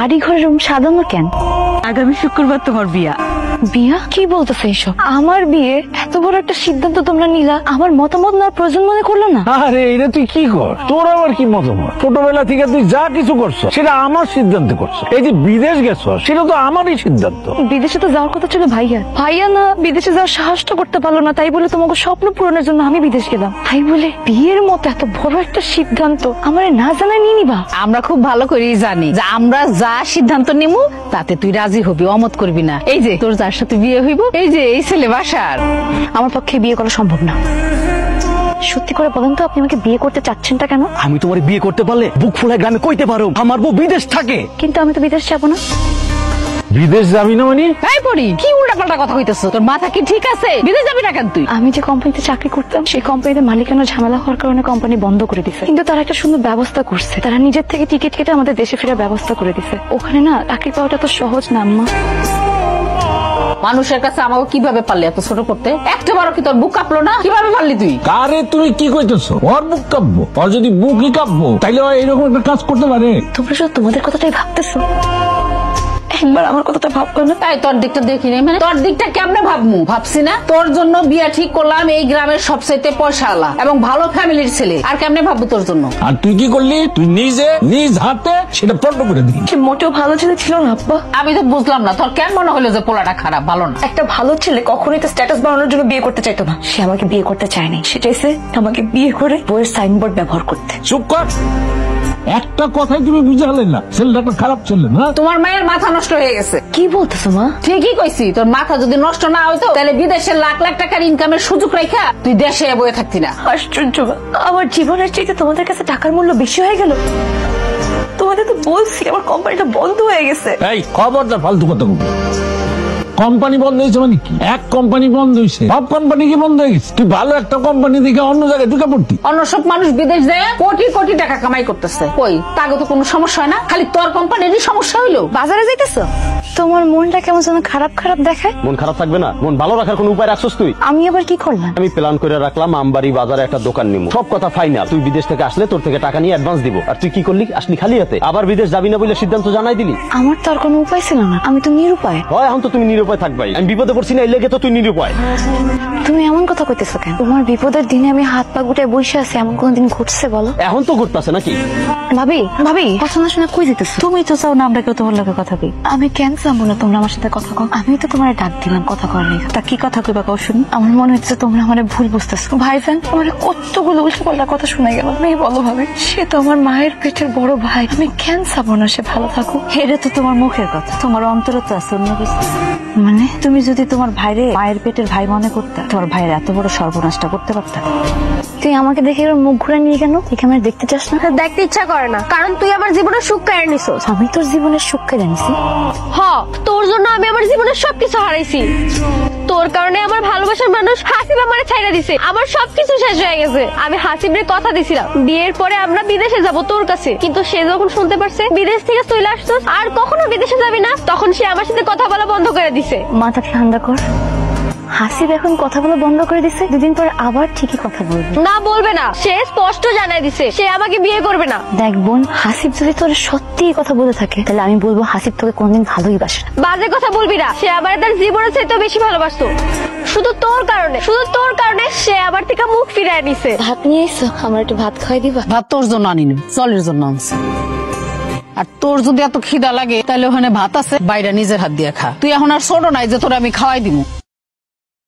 বাড়ি ঘরের রুম সাজানো কেন? আগামী শুক্রবার তোমার বিয়া। বিয়া? কি বলতেছে এইসব? আমার বিয়ে? এত বড় একটা সিদ্ধান্ত তোমরা নিলা, আমার মতামত না প্রয়োজন মনে করলো না? আরে এটা তুই কি কর, তোর আবার কি মতামত? ছোটবেলা থেকে তুই যা কিছু করছো সেটা আমার সিদ্ধান্তে করছো। এই যে বিদেশ গেছো সেটা তো আমারই সিদ্ধান্ত। বিদেশে তো যাওয়ার কথা ছিল ভাইয়া। ভাইয়া না বিদেশে যাওয়ার সাহসটা করতে পারলো না, তাই বলে তোমাকে স্বপ্ন পূরণের জন্য আমি বিদেশ গেলাম। তাই বলে বিয়ের মতো এত বড় একটা সিদ্ধান্ত আমার না জানাই নিয়ে নিবা? আমরা খুব ভালো করেই জানি যে আমরা যা সিদ্ধান্ত নিমু তাতে তুই রাজি হবি, অমত করবি না। এই যে তোর যার সাথে বিয়ে হইব, এই যে এই ছেলে বাসার। আমার পক্ষে বিয়ে করা সম্ভব না। সত্যি করে বলেন তো, আপনি আমাকে বিয়ে করতে চাচ্ছেনটা কেন? আমি তোমার বিয়ে করতে পারলে বুক ফুলায় গ্রামে কইতে পারো আমার বউ বিদেশ থাকে। কিন্তু আমি তো বিদেশ যাবো না। বিদেশ যাবি না মানে? তাই পড়ি কি উল্টাপাল্টা কথা কইতেছো? তোর মাথা কি ঠিক আছে? বিদেশ যাবি না কেন তুই? আমি যে কোম্পানিতে চাকরি করতাম সেই কোম্পানিতে মালিকানা ঝামেলা হওয়ার কারণে কোম্পানি বন্ধ করে দিছে। কিন্তু তারা একটা সুন্দর ব্যবস্থা করছে, তারা নিজের থেকে টিকিট কেটে আমাদের দেশে ফেরার ব্যবস্থা করে দিছে। ওখানে না চাকরি পাওয়াটা তো সহজ না আম্মা। মানুষের কাছে আমাকে কিভাবে পারলি এত ছোট করতে? একটা বারো কি তোর বুক কাঁপলো না? কিভাবে পারলি তুই? কারে তুমি কি কইতেছো? ওর বুক কাঁপবো? ওর যদি বুকই কাঁপবো তাইলে এরকম একটা কাজ করতে পারে? তোমরা শুধু তোমাদের কথাটাই ভাবতেছো, একবার আমার কথাটা ভাববো না? তাই তোর দিকটা দেখি নাই মানে? তোর দিকটা কেমনে ভাবমু? ভাবছি না তোর জন্য বিয়া ঠিক করলাম এই গ্রামের সবচাইতে পয়সাওয়ালা এবং ভালো ফ্যামিলির ছেলে, আর কেমনে ভাববো তোর জন্য? আর তুই কি করলি? তুই নিজে নিজ হাতে সেটা পণ্ড করে দিলি। সে মোটেও ভালো ছেলে ছিল না আব্বা। আমি তো বুঝলাম না তোর কেন মনে হলো যে পোলাটা খারাপ, ভালো না? একটা ভালো ছেলে কখনোই তো স্ট্যাটাস বাড়ানোর জন্য বিয়ে করতে চাইতো না। সে আমাকে বিয়ে করতে চায়নি, সে চাইছে আমাকে বিয়ে করে বইয়ের সাইনবোর্ড ব্যবহার করতে। চুপ কর, একটা কথাই তুমি বুঝালে না ছেলেটা একটা খারাপ ছেলে না? তোমার মায়ের মাথা নষ্ট হয়ে গেছে। কি বলতেছো মা? ঠিকই কইছি, তোর মাথা যদি নষ্ট না হইতো তাহলে বিদেশে লাখ লাখ টাকার ইনকামের সুযোগ রেখা তুই দেশে বয়ে থাকতি না। আশ্চর্য মা, আমার জীবনের চাইতে তোমাদের কাছে টাকার মূল্য বেশি হয়ে গেল। তোমাদের তো বলছি আমার কোম্পানিটা বন্ধ হয়ে গেছে। এই খবরদার ফালতু কথা বলবি। কোম্পানি বন্ধ হয়েছে মানে কি? এক কোম্পানি বন্ধ হয়েছে, সব কোম্পানি কি বন্ধ হয়ে গেছে? তুই ভালো একটা কোম্পানি থেকে অন্য জায়গায় ঢুকে পড়তি। অন্য সব মানুষ বিদেশ যায় কোটি কোটি টাকা কামাই করতেছে, কই তাকে তো কোনো সমস্যা হয় না? খালি তোর কোম্পানিরই সমস্যা হইলো। বাজারে যাইতেছো, তোমার মনটা কেমন যেন খারাপ খারাপ দেখায়। মন খারাপ থাকবে না? মন ভালো রাখার কোন উপায় রাখছস তুই? আমি আবার কি করলাম? আমি প্ল্যান করে রাখলাম আমবাড়ি বাজারে একটা দোকান নিবো, সব কথা ফাইনাল। তুই বিদেশ থেকে আসলে তোর থেকে টাকা নিয়ে অ্যাডভান্স দিব। আর তুই কি করলি? আসলি খালি হাতে, আবার বিদেশ যাবি না বলে সিদ্ধান্ত জানাই দিলি। আমার তো আর কোনো উপায় ছিল না, আমি তো নিরুপায়। হয় এখন তো তুমি নিরুপায় থাকবাই। আমি বিপদে পড়ছি না, এই লেগে তো তুই নিরুপায়। তুমি এমন কথা কইতেছো কেন? তোমার বিপদের দিনে আমি হাত পা গুটায় বসে আছি, এমন কোনদিন ঘটছে বলো? এখন তো ঘটতেছে নাকি? ভাবি ভাবি, কথা না শুনে কই যেতেছো? তুমি তো চাও না আমরা কেউ তোমার লগে কথা কই। আমি কেন চাবো না তোমরা আমার সাথে কথা কও? আমি তো তোমার ডাক দিলাম কথা করার লেগে। তা কি কথা কইবা কও শুনি? আমার মনে হচ্ছে তোমরা আমার ভুল বুঝতেছো। ভাইজান আমার কতগুলো উল্টাপাল্টা কথা শুনে গেল। তুমি বলো ভাবি, সে তো আমার মায়ের পেটের বড় ভাই, আমি কেন চাবো না সে ভালো থাকুক? এটা তো তোমার মুখের কথা, তোমার অন্তরে তো আছে অন্য কিছু। মানে তুমি যদি তোমার ভাইরে মায়ের পেটের ভাই মনে করতে, তোমার ভাইয়ের এত বড় সর্বনাশটা করতে পারতা? তুই আমাকে দেখে এবার মুখ ঘুরে নিয়ে কেন? তুই আমার দেখতে চাস না? দেখতে ইচ্ছা করে না, কারণ তুই আমার জীবনের সুখ কেড়ে নিছিস। আমি তোর জীবনের সুখ কেড়ে নিছি? তোর জন্য আমি আমার জীবনের সবকিছু হারাইছি। তোর কারণে আমার ভালোবাসার মানুষ হাসিব আমারে ছাইড়া দিছে, আমার সবকিছু শেষ হয়ে গেছে। আমি হাসিবের কথা দিছিলাম বিয়ের পরে আমরা বিদেশে যাব তোর কাছে, কিন্তু সে যখন শুনতে পারছে বিদেশ থেকে চলে আসছিস আর কখনো বিদেশে যাবি না, তখন সে আমার সাথে কথা বলা বন্ধ করে দিছে। মাথা ঠান্ডা কর। হাসিব এখন কথা বলা বন্ধ করে দিছে, দুদিন পরে আবার ঠিকই কথা বলবে। না বলবে না, সে স্পষ্ট জানাই দিছে সে আমাকে বিয়ে করবে না। দেখ বোন, হাসিব যদি তোর সত্যি কথা বলে থাকে তাহলে আমি বলবো হাসিব তোকে কোনদিন ভালোই বাসে না। বাজে কথা বলবি না, সে আমার তার জীবনের চাইতে বেশি ভালোবাসতো। শুধু তোর কারণে সে আমার থেকে মুখ ফিরায় নিছে। ভাত নিয়ে এসো, আমার একটু ভাত খাওয়াই দিবা? ভাত তোর জন্য আনিনি, চলের জন্য আনছি। আর তোর যদি এত খিদা লাগে তাহলে ওখানে ভাত আছে, বাইরে নিজের হাত দিয়ে খা। তুই এখন আর ছোট নাই যে তোর আমি খাওয়াই দিব।